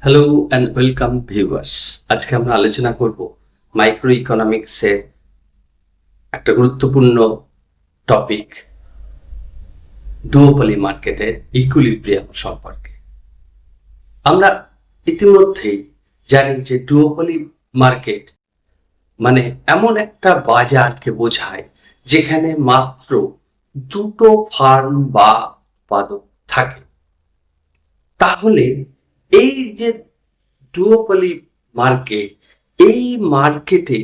Hello and welcome viewers. আজকে আমরা আলোচনা করব মাইক্রো ইকোনমিক্সের একটা গুরুত্বপূর্ণ টপিক, ডুওপলি মার্কেটের ইকুইলিব্রিয়াম সম্পর্কে। আমরা ইতিমধ্যেই জানি যে ডুওপলি মার্কেট মানে এমন একটা বাজারকে বোঝায় যেখানে মাত্র দুটো ফার্ম বা উৎপাদক থাকে। তাহলে এই যে ডুওপলি মার্কেট, এই মার্কেটে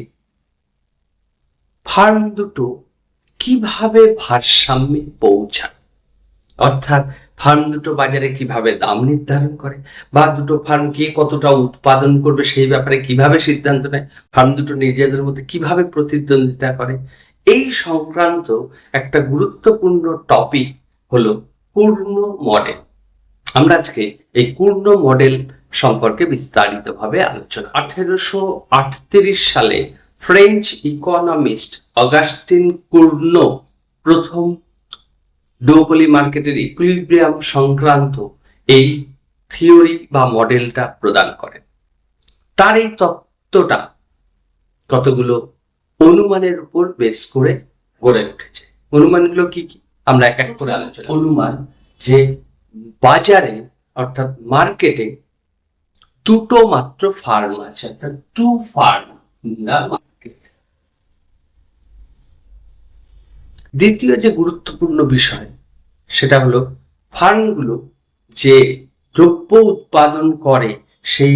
ফার্ম দুটো কিভাবে ভারসাম্যে পৌঁছায়, অর্থাৎ ফার্ম দুটো বাজারে কিভাবে দাম নির্ধারণ করে বা দুটো ফার্ম কে কতটা উৎপাদন করবে সেই ব্যাপারে কিভাবে সিদ্ধান্ত নেয়, ফার্ম দুটো নিজেদের মধ্যে কিভাবে প্রতিদ্বন্দ্বিতা করে, এই সংক্রান্ত একটা গুরুত্বপূর্ণ টপিক হলো কুর্ণ মডেল। আমরা আজকে এই কুর্ণ মডেল সম্পর্কে বিস্তারিতভাবে আলোচনা। 1838 সালে ফ্রেঞ্চ ইকোনমিস্ট অগাস্টিন কুর্ণ প্রথম ডুওপলি মার্কেটের ইকুইলিব্রিয়াম সংক্রান্ত এই থিওরি বা মডেলটা প্রদান করেন। তার এই তত্ত্বটা কতগুলো অনুমানের উপর বেস করে গড়ে উঠেছে। অনুমানগুলো কি কি আমরা এক এক করে আলোচনা। অনুমান যে বাজারে অর্থাৎ মার্কেটে দুটো মাত্র ফার্ম আছে, অর্থাৎ two firm in the market. দ্বিতীয় যে গুরুত্বপূর্ণ বিষয় সেটা হলো ফার্মগুলো যে দ্রব্য উৎপাদন করে সেই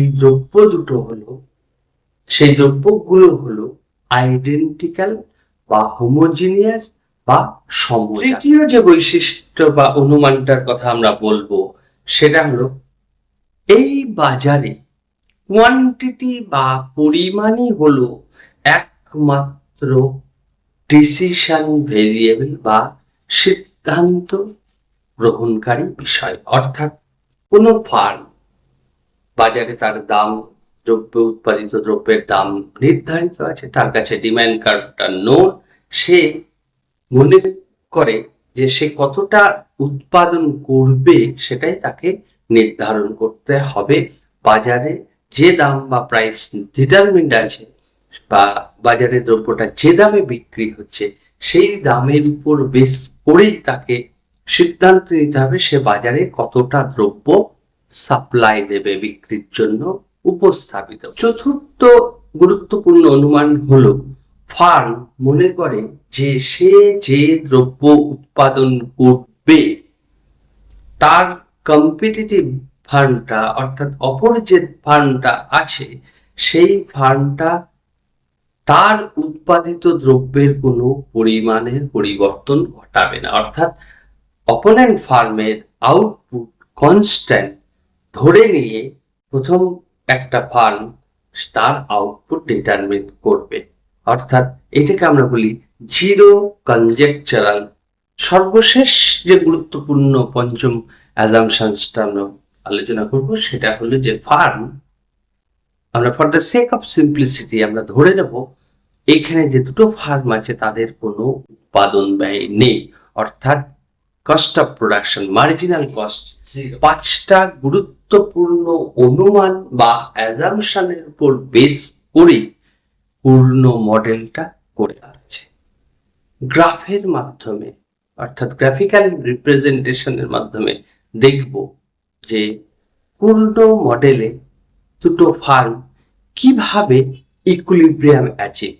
দ্রব্যগুলো হলো আইডেন্টিক্যাল বা হোমোজিনিয়াস বা সম। তৃতীয় যে বৈশিষ্ট্য বা অনুমানটার কথা আমরা বলবো সেটা হলো এই বাজারে কোয়ান্টিটি বা পরিমাণই হলো একমাত্র ডিসিশন ভেরিয়েবল বা সিদ্ধান্ত গ্রহণকারী বিষয়। অর্থাৎ কোনো ফার্ম বাজারে তার দাম, উৎপাদিত দ্রব্যের দাম নির্ধারিত আছে, তার কাছে ডিমান্ড কার্ভটা নোন, সে মনে করে যে সে কতটা উৎপাদন করবে সেটাই তাকে নির্ধারণ করতে হবে। বাজারে যে দাম বা প্রাইস ডিটারমিন্ড আছে বা বাজারে দ্রব্যটা যে দামে বিক্রি হচ্ছে সেই দামের উপর বেস করেই তাকে সিদ্ধান্ত নিতে হবে সে বাজারে কতটা দ্রব্য সাপ্লাই দেবে বিক্রির জন্য উপস্থাপিত। চতুর্থ গুরুত্বপূর্ণ অনুমান হলো ফার্ম মনে করে যে সে যে দ্রব্য উৎপাদন করবে তার কম্পিটিটিভ ফার্মটা অর্থাৎ অপর যে ফার্মটা আছে সেই ফার্মটা তার উৎপাদিত দ্রব্যের কোনো পরিমাণের পরিবর্তন ঘটাবে না। অর্থাৎ অপোনেন্ট ফার্মের আউটপুট কনস্ট্যান্ট ধরে নিয়ে প্রথম একটা ফার্ম তার আউটপুট ডিটারমিন করবে। অর্থাৎ এটাকে আমরা বলি জিরো কনজেকচারাল। সর্বশেষ যে গুরুত্বপূর্ণ পঞ্চম অ্যাজাম্পশনসটা আমরা আলোচনা করব সেটা হলো যে ফার্ম, আমরা for the sake of simplicity আমরা ধরে নেব এখানে যে দুটো ফার্ম আছে তাদের কোনো উৎপাদন ব্যয় নেই, অর্থাৎ cost of production, marginal cost. পাঁচটা গুরুত্বপূর্ণ অনুমান বা অ্যাজাম্পশনের উপর বেস করে পূর্ণ মডেলটা করে আছে। গ্রাফের মাধ্যমে অর্থাৎ গ্রাফিক্যাল রিপ্রেজেন্টেশনের মাধ্যমে দেখব যে পূর্ণ মডেলে দুটো ফার্ম কিভাবে ইকুইলিব্রিয়াম অ্যাচিভ।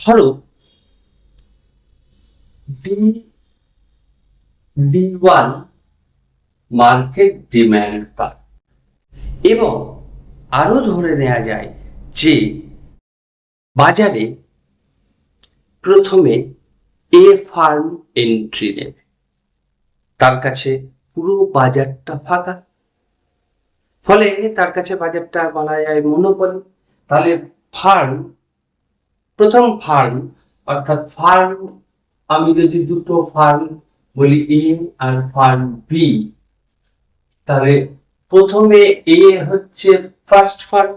ধরো D1 মার্কেট ডিমান্ড ফার্ম এবং আরো ধরে নেওয়া যায় যে বাজারে প্রথমে এ ফার্ম এন্ট্রি নেবে, তার কাছে পুরো বাজারটা ফাঁকা, ফলে তার কাছে বাজারটা বলা যায় মনোপলি। তাহলে প্রথম ফার্ম অর্থাৎ ফার্ম, আমি যদি দুটো ফার্ম বলি এ আর ফার্ম বি, তাহলে প্রথমে এ হচ্ছে ফার্স্ট ফার্ম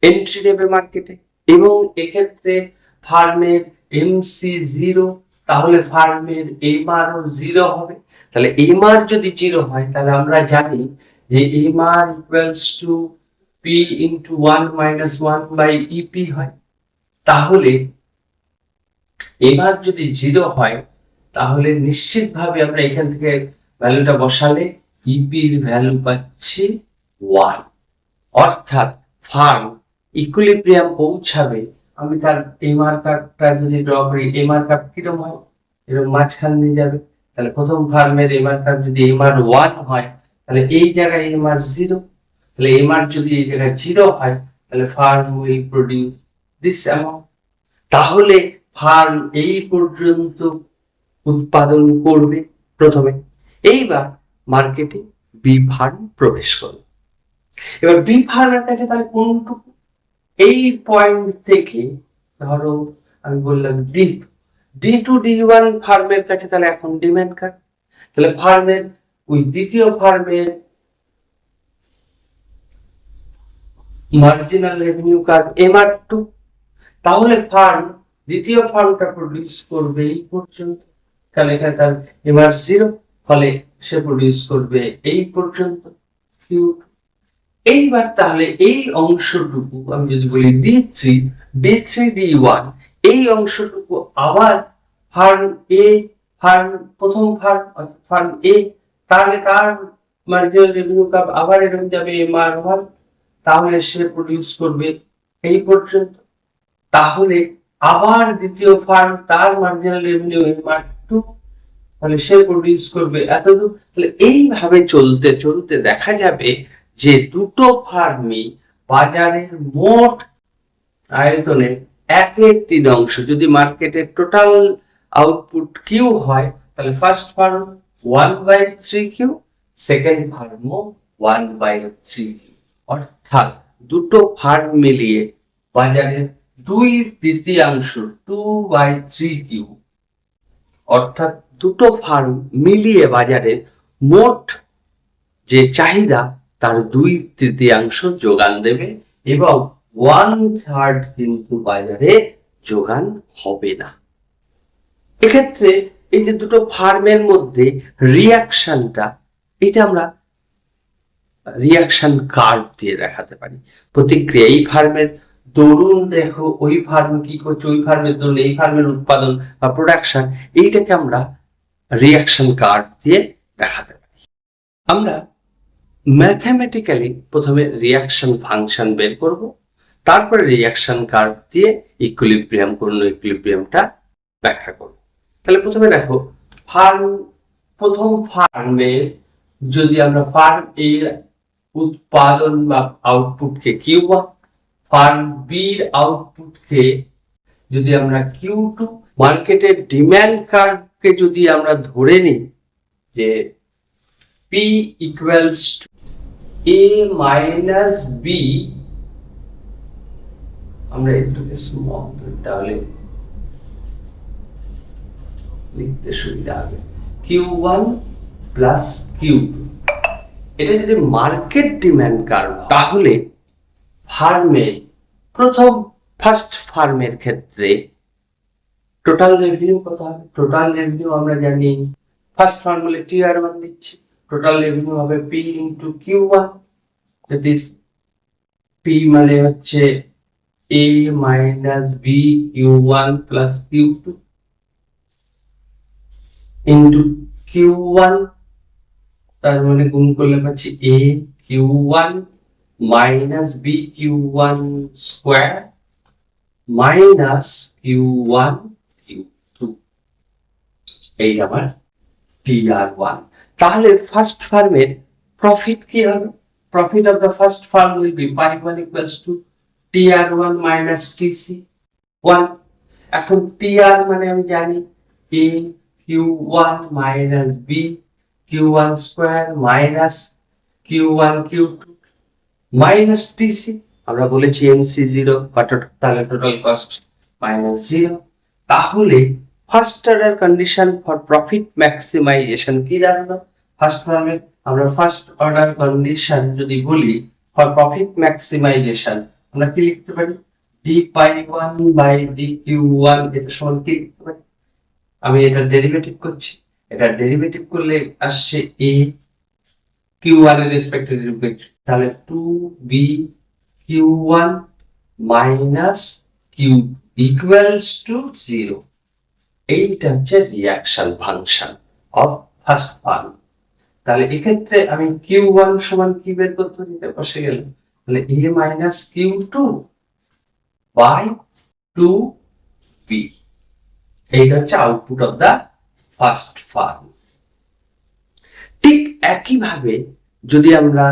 এন্ট্রি নেবে মার্কেটে এবং এক্ষেত্রে ফার্মের এমসি 0, তাহলে ফার্মের এমআরও 0 হবে। তাহলে এমআর যদি 0 হয় তাহলে আমরা জানি যে MR equals to P into 1-1/EP হয়। তাহলে এবার যদি 0 হয় তাহলে নিশ্চিতভাবে আমরা এখান থেকে ভ্যালুটা বসালে ইপির ভ্যালু পাচ্ছি 1। অর্থাৎ ফার্ম ইকুইলিব্রিয়াম পৌঁছাবে। আমি তার এমআর কার্ভটা যদি ড্র করি, এমআর কার্ভ কিরকম হয়, এরকম মাঝখান দিয়ে যাবে। তাহলে প্রথম ফার্মের এমআর কার্ভ যদি এমআর 1 হয় তাহলে এই জায়গায় এমআর 0। তাহলে এমআর যদি এই জায়গায় 0 হয় তাহলে farm will produce this amount. তাহলে ফার্ম এই পর্যন্ত উৎপাদন করবে প্রথমে। এইবার মার্কেটে বি ফার্ম প্রবেশ করবে। এবার বি ফার্মের কাছে তাহলে কোনটুকু, এই পয়েন্ট থেকে ধরো আমি বললাম D2D1 ফার্মের কাছে তাহলে এখন ডিমান্ড কার্ড। তাহলে ফার্মের ওই দ্বিতীয় ফার্মের মার্জিনাল রেভিনিউ কার্ড MR2। তাহলে ফার্ম দ্বিতীয় ফার্মটা প্রডিউস করবে এই পর্যন্ত, কারণ এখানে তার MR0, ফলে সে প্রডিউস করবে এই পর্যন্ত Q2। এইবার তাহলে এই অংশটুকু আমি যদি বলি D3D1, এই অংশটুকু আবার ফার্ম এ, প্রথম ফার্ম এ, তাহলে তার মার্জিনাল রেভিনিউ কার্ভ আবার এরকম যাবে MR1, তাহলে সে প্রডিউস করবে এই পর্যন্ত। তাহলে আবার দ্বিতীয় ফার্ম তার মার্জিনাল রেভিনিউ MR2, তাহলে সে প্রডিউস করবে এতদূর। তাহলে এইভাবে চলতে চলতে দেখা যাবে যে দুটো ফার্মই বাজারের মোট আয়তনের 1/3 যদি মার্কেটের টোটাল আউটপুট কিউ হয় তাহলে first farm 1/3Q, second farm 1/3Q। অর্থাৎ দুটো ফার্ম মিলিয়ে বাজারের 2/3 2/3Q, অর্থাৎ দুটো ফার্ম মিলিয়ে বাজারের মোট যে চাহিদা তার 2/3 যোগান দেবে এবং 1/3 কিন্তু বাজারে যোগান হবে না। এক্ষেত্রে এই যে দুটো ফার্মের মধ্যে রিয়াকশনটা, এটা আমরা রিয়াকশন কার্ভ দিয়ে দেখাতে পারি। প্রতিক্রিয়া এই ফার্মের দরুন দেখো ওই ফার্ম কি করছে, ওই ফার্মের দরুন এই ফার্মের উৎপাদন বা প্রোডাকশন, এইটাকে আমরা রিয়াকশন কার্ভ দিয়ে দেখাতে পারি। আমরা ম্যাথমেটিক্যালি প্রথমে রিয়াকশন ফাংশন বের করব, তারপরে রিয়াকশন কার্ভ দিয়ে ইকুইলিব্রিয়াম কোন ইকুইলিব্রিয়ামটা ব্যাখ্যা করব। তাহলে প্রথমে দেখো প্রথম ফার্মের যদি আমরা ফার্ম এর উৎপাদন বা আউটপুটকে Q1, ফার্ম বির আউটপুটকে যদি আমরা Q2, মার্কেটের ডিমান্ড কার্ভকে যদি আমরা ধরে নিই যে P equals to A minus B, আমরা একটুকে স্মল তাহলে লিখতে সুবিধা হবে, Q1 plus Q2। এটা যদি মার্কেট ডিমান্ড কার্ভ, তাহলে ফার্মের ফার্স্ট ফার্মের ক্ষেত্রে টোটাল রেভিনিউ কত হবে? টোটাল রেভিনিউ আমরা জানি ফার্স্ট ফার্ম বলে TR1 দিচ্ছি, টোটাল রেভিনিউ হবে P into Q1, that is P মানে হচ্ছে A minus B Q1 plus Q2 into Q1, তার মানে গুণ করলে পাচ্ছি A Q1 minus B Q1 square minus Q1 Q2, এই আমার TR1। তাহলে ফার্স্ট ফার্মের প্রফিট কি হবে? Profit of the first farm will be pi1 equals to TR1 minus TC1। এখন TR মানে আমি জানি A Q1 minus B Q1 square minus Q1 Q2 minus TC, আমরা বলেছি MC0 বা তাহলে টোটাল কস্ট -0। তাহলে first order condition for profit maximisation কি দাঁড়ালো? ফার্স্ট ফার্মে আমরা ফার্স্ট অর্ডার কন্ডিশন যদি বলি ফর প্রফিট ম্যাক্সিমাইজেশন, আমরা কি লিখতে পারি? d/1 by dq1, এটা সমান কি লিখতে পারি? আমি এটা ডেরিভেটিভ করছি, এটা ডেরিভেটিভ করলে আসছে a q1 এর রেসপেক্টে ডেরিভেটিভ, তাহলে 2b Q1 minus Q2 equals to 0. এইটা হচ্ছে reaction function of first farm. তাহলে এক্ষেত্রে আমি Q1 সমান কি বের করতে দিতে বসে গেল, তাহলে A minus Q2 by 2B। এইটা হচ্ছে output of the first firm. ঠিক একইভাবে যদি আমরা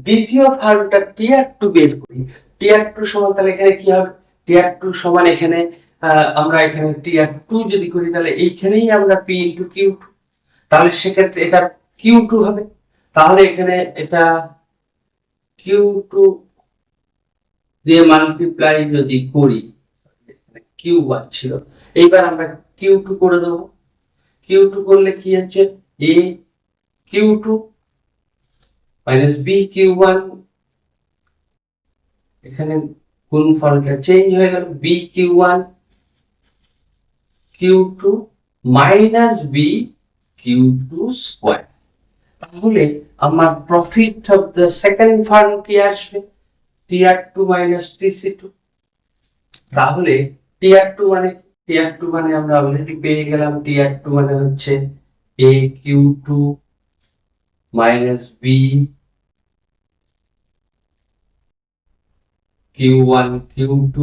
দ্বিতীয় ফার্মটা Tr2 বের করি, Tr2 সমান তাহলে এখানে কি হবে, Tr2 সমান এখানে আমরা এখানে Tr2 যদি করি তাহলে এইখানেই আমরা P into Q2, তাহলে সেক্ষেত্রে এটা Q2 হবে। তাহলে এখানে এটা Q2 দিয়ে মাল্টিপ্লাই যদি করি, Q1 ছিল, এইবার আমরা Q2 করে দেবো। Q2 করলে কি হচ্ছে, A Q2 minus B Q1, এখানে গুণফলটা চেঞ্জ হয়ে গেল, B Q1 Q2 minus B Q2 square. তাহলে আমার profit of the second farm কি আসবে, Tr2 minus Tc2। তাহলে Tr2 মানে আমরা অলরেডি পেয়ে গেলাম, Tr2 মানে হচ্ছে A Q2 minus B Q1 Q2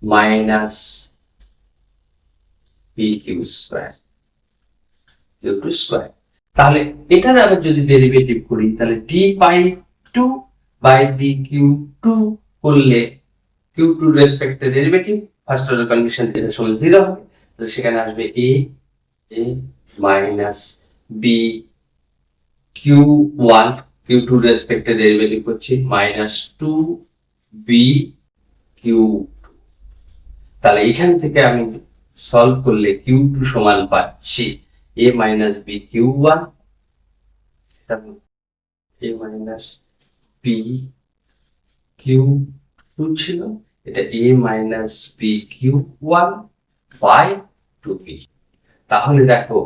minus PQ square Q2 square. তাহলে এটার আবার যদি ডেরিভেটিভ করি তাহলে d by 2 by dq2 করলে Q2 রেসপেক্টে ডেরিভেটিভ ফার্স্ট অর্ডার কন্ডিশন এটা সমান 0 হবে। তাহলে সেখানে আসবে A minus B Q1 Q2 রেসপেক্টে ডেরিভেটিভ হচ্ছে minus 2B Q2। তাহলে এখান থেকে আমি সলভ করলে Q2 সমান পাচ্ছি A minus B Q1, A minus B Q2 ছিল, এটা A minus B Q1 by 2B। তাহলে দেখো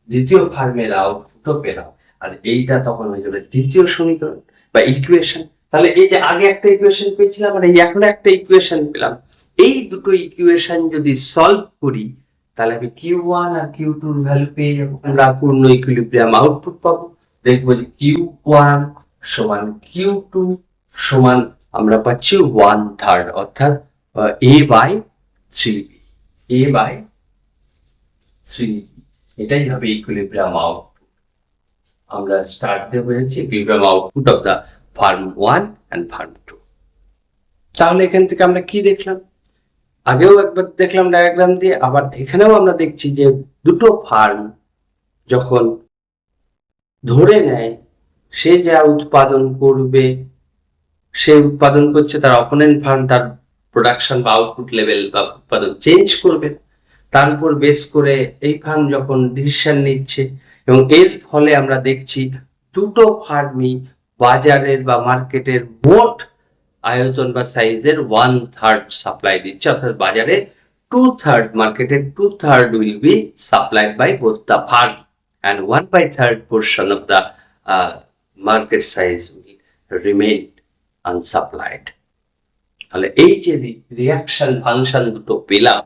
দ্বিতীয় ফার্মের আউটপুটও পেলাম, আর এইটা তখন হয়ে যাবে দ্বিতীয় সমীকরণ বা ইকুয়েশন। তাহলে এই যে আগে একটা ইকুয়েশন পেয়েছিলাম আর এই এখন একটা ইকুয়েশন পেলাম, এই দুটো ইকুয়েশন যদি সলভ করি তাহলে আমি Q1 আর Q2 এর ভ্যালু পেয়ে যাব, আমরা পূর্ণ ইকুইলিব্রিয়াম আউটপুট পাবো। দেখবো যে Q1 সমান Q2 সমান আমরা পাচ্ছি 1/3 অর্থাৎ A by 3B, A by 3B। এটাই হবে ইকুইলিব্রিয়াম আউটপুট। আমরা স্টার্ট দেবো হচ্ছে equilibrium output of the firm 1 and firm 2। তাহলে এখান থেকে আমরা কি দেখলাম, আগেও একবার দেখলাম ডায়াগ্রাম দিয়ে, আবার এখানেও আমরা দেখছি যে দুটো ফার্ম যখন ধরে নেয় সে যা উৎপাদন করবে, সে উৎপাদন করছে, তার অপোনেন্ট ফার্ম তার প্রোডাকশন বা আউটপুট লেভেল বা উৎপাদন চেঞ্জ করবে, তার উপর বেস করে এই ফার্ম যখন ডিসিশন নিচ্ছে, এবং এর ফলে আমরা দেখছি দুটো ফার্মই বাজারের বা মার্কেটের মোট আয়তন বা সাইজের 1/3 সাপ্লাই দিচ্ছে, অর্থাৎ বাজারে 2/3, মার্কেটের 2/3 will be supplied by both the farm and 1/3 portion of the market size will remain unsupplied। তাহলে এই যে রিঅ্যাকশন ফাংশন দুটো পেলাম,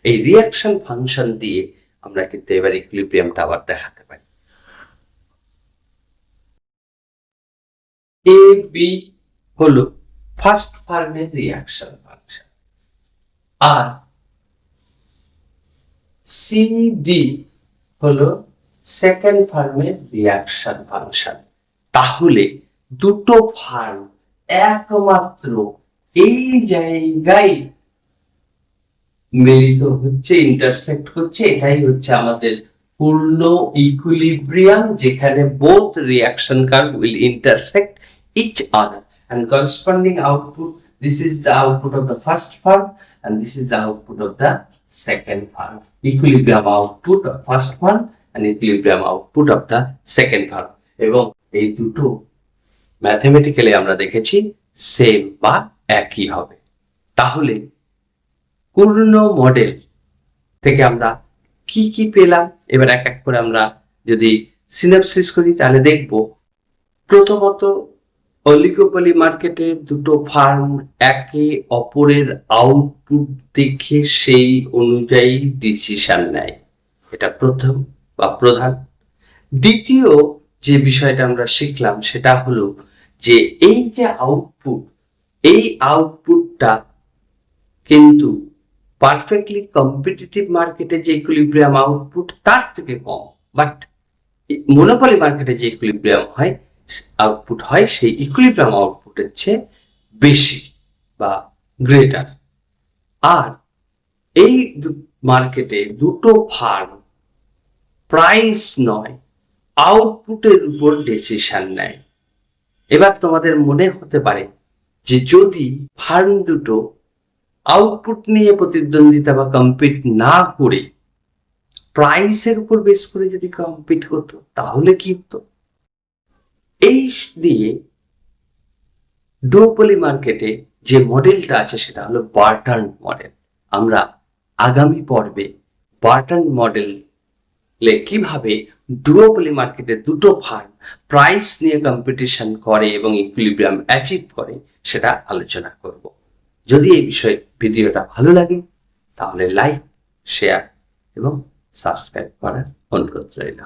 এই রিঅ্যাকশন ফাংশন দিয়ে আমরা কিন্তু এবার ইকুইলিব্রিয়ামটা আবার দেখাতে পারি। এ বি হলো ফার্স্ট ফার্মের রিঅ্যাকশন ফাংশন, আর সি ডি হলো সেকেন্ড ফার্মের রিঅ্যাকশন ফাংশন। তাহলে দুটো ফার্ম একমাত্র এই জায়গায় মিলিত হচ্ছে, ইন্টারসেক্ট করছে, এটাই হচ্ছে আমাদের পূর্ণ ইকুইলিব্রিয়াম, যেখানে both reaction curve will intersect each other and corresponding output, this is the output of the first farm and this is the output of the second farm, equilibrium output of first farm and equilibrium output of the second farm। এবং এই দুটো mathematically আমরা দেখেছি same বা একই হবে। তাহলে পূর্ণ মডেল থেকে আমরা কি কি পেলাম, এবার এক এক করে আমরা যদি সিনপসিস করি তাহলে দেখব, প্রথমত অলিগোপলি মার্কেটে দুটো ফার্ম একে অপরের আউটপুট দেখে সেই অনুযায়ী ডিসিশন নেয়, এটা প্রথম বা প্রধান। দ্বিতীয় যে বিষয়টা আমরা শিখলাম সেটা হলো যে এই যে আউটপুট, এই আউটপুটটা কিন্তু পারফেক্টলি কম্পিটিটিভ মার্কেটে যে ইকুইলিব্রিয়াম আউটপুট তার থেকে কম, বাট মনোপলি মার্কেটে যে ইকুইলিব্রিয়াম হয় আউটপুট হয় সেই ইকুইলিব্রিয়াম আউটপুটের চেয়ে বেশি বা গ্রেটার। আর এই মার্কেটে দুটো ফার্ম প্রাইস নয় আউটপুটের উপর ডিসিশন নেয়। এবার তোমাদের মনে হতে পারে যে যদি ফার্ম দুটো আউটপুট নিয়ে প্রতিদ্বন্দ্বিতা বা কম্পিট না করে প্রাইসের উপর বেস করে যদি কম্পিট করতো তাহলে কি হতো? এই দিয়ে ডুওপলি মার্কেটে যে মডেলটা আছে সেটা হলো বার্টার্ন মডেল। আমরা আগামী পর্বে বার্টার্ন মডেলে কিভাবে ডুওপলি মার্কেটে দুটো ফার্ম প্রাইস নিয়ে কম্পিটিশন করে এবং ইকুইলিব্রিয়াম অ্যাচিভ করে সেটা আলোচনা করব। যদি এই বিষয়ে ভিডিওটা ভালো লাগে তাহলে লাইক, শেয়ার এবং সাবস্ক্রাইব করার অনুরোধ রইল।